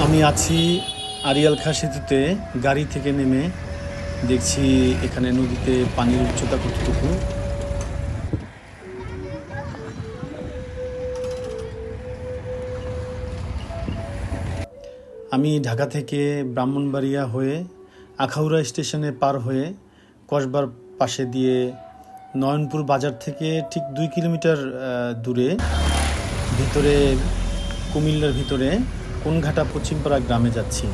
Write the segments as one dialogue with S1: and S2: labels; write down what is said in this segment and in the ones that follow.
S1: আমি আছি আড়িয়াল খাঁ সেতুতে। গাড়ি থেকে নেমে দেখছি এখানে নদীতে পানির উচ্চতা কতটুকু। আমি ঢাকা থেকে ব্রাহ্মণবাড়িয়া হয়ে আখাউড়া স্টেশনে পার হয়ে কসবার পাশে দিয়ে নয়নপুর বাজার থেকে ঠিক 2 কিলোমিটার দূরে ভিতরে কুমিল্লার ভিতরে কোনঘাটা পশ্চিমপাড়া গ্রামে যাচ্ছি।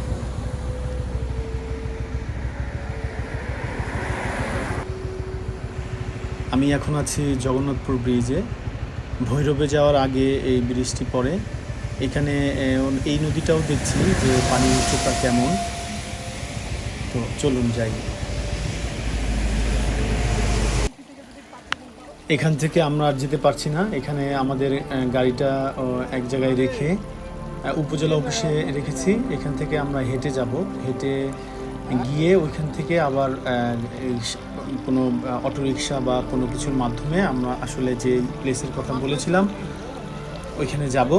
S1: আমি এখন আছি জগন্নাথপুর ব্রিজে। ভৈরবে যাওয়ার আগে এই ব্রিজটি পড়ে। এখানে এই নদীটাও দেখছি যে পানির উচ্চতা কেমন। তো চলুন যাই। এখান থেকে আমরা আর যেতে পারছি না। এখানে আমাদের গাড়িটা এক জায়গায় রেখে উপজেলা অফিসে রেখেছি। এখান থেকে আমরা হেঁটে যাব। হেঁটে গিয়ে ওইখান থেকে আবার কোনো অটোরিকশা বা কোনো কিছুর মাধ্যমে আমরা আসলে যে প্লেসের কথা বলেছিলাম ওইখানে যাব।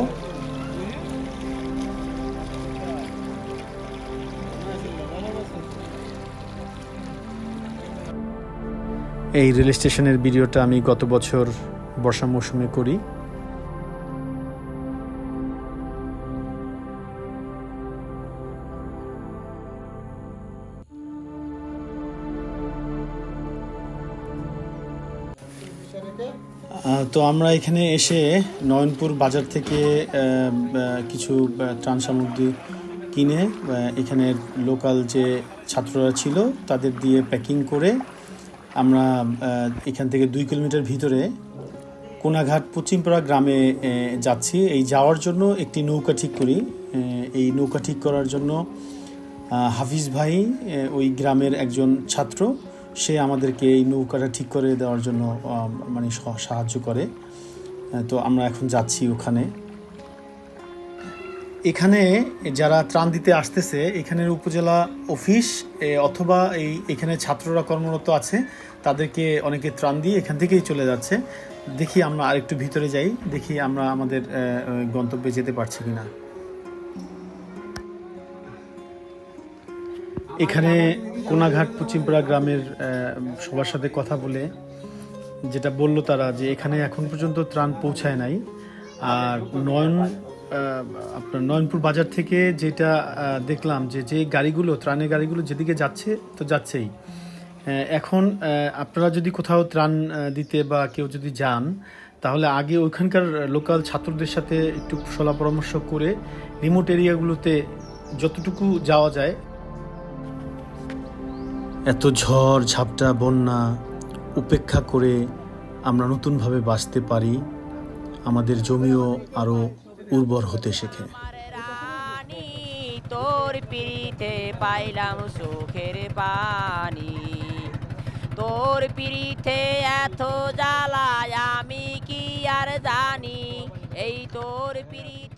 S1: এই রেল স্টেশনের ভিডিওটা আমি গত বছর বর্ষা মৌসুমে করি। তো আমরা এখানে এসে নয়নপুর বাজার থেকে কিছু ত্রাণ সামগ্রী কিনে এখানে লোকাল যে ছাত্ররা ছিল তাদের দিয়ে প্যাকিং করে আমরা এখান থেকে 2 কিলোমিটার ভিতরে কোনাঘাট পশ্চিমপাড়া গ্রামে যাচ্ছি। এই যাওয়ার জন্য একটি নৌকা ঠিক করি। এই নৌকা ঠিক করার জন্য হাফিজ ভাই ওই গ্রামের একজন ছাত্র, সে আমাদেরকে এই নৌকাটা ঠিক করে দেওয়ার জন্য মানে সাহায্য করে। তো আমরা এখন যাচ্ছি ওখানে। এখানে যারা ত্রাণ দিতে আসতেছে এখানের উপজেলা অফিস অথবা এখানে ছাত্ররা কর্মরত আছে, তাদেরকে অনেকে ত্রাণ দিয়ে এখান থেকেই চলে যাচ্ছে। দেখি আমরা আরেকটু ভিতরে যাই, দেখি আমরা আমাদের গন্তব্যে যেতে পারছি কিনা। এখানে কোনাঘাট পশ্চিমপাড়া গ্রামের সবার সাথে কথা বলে যেটা বলল তারা যে এখানে এখন পর্যন্ত ত্রাণ পৌঁছায় নাই। আর আপনার নয়নপুর বাজার থেকে যেটা দেখলাম যে গাড়িগুলো ত্রাণের গাড়িগুলো যেদিকে যাচ্ছে তো যাচ্ছেই। এখন আপনারা যদি কোথাও ত্রাণ দিতে বা কেউ যদি যান তাহলে আগে ওইখানকার লোকাল ছাত্রদের সাথে একটু সলা পরামর্শ করে রিমোট এরিয়াগুলোতে যতটুকু যাওয়া যায়। এত ঝড় ঝাপটা বন্যা উপেক্ষা করে আমরা নতুনভাবে বাঁচতে পারি, আমাদের জমিও আরো উর্বর হতে শেখে।
S2: তোর পিড়িতে পাইলাম সুখের পানি, তোর পিড়িতে এত জ্বালায় আমি কি আর জানি, এই তোর পিড়িতে।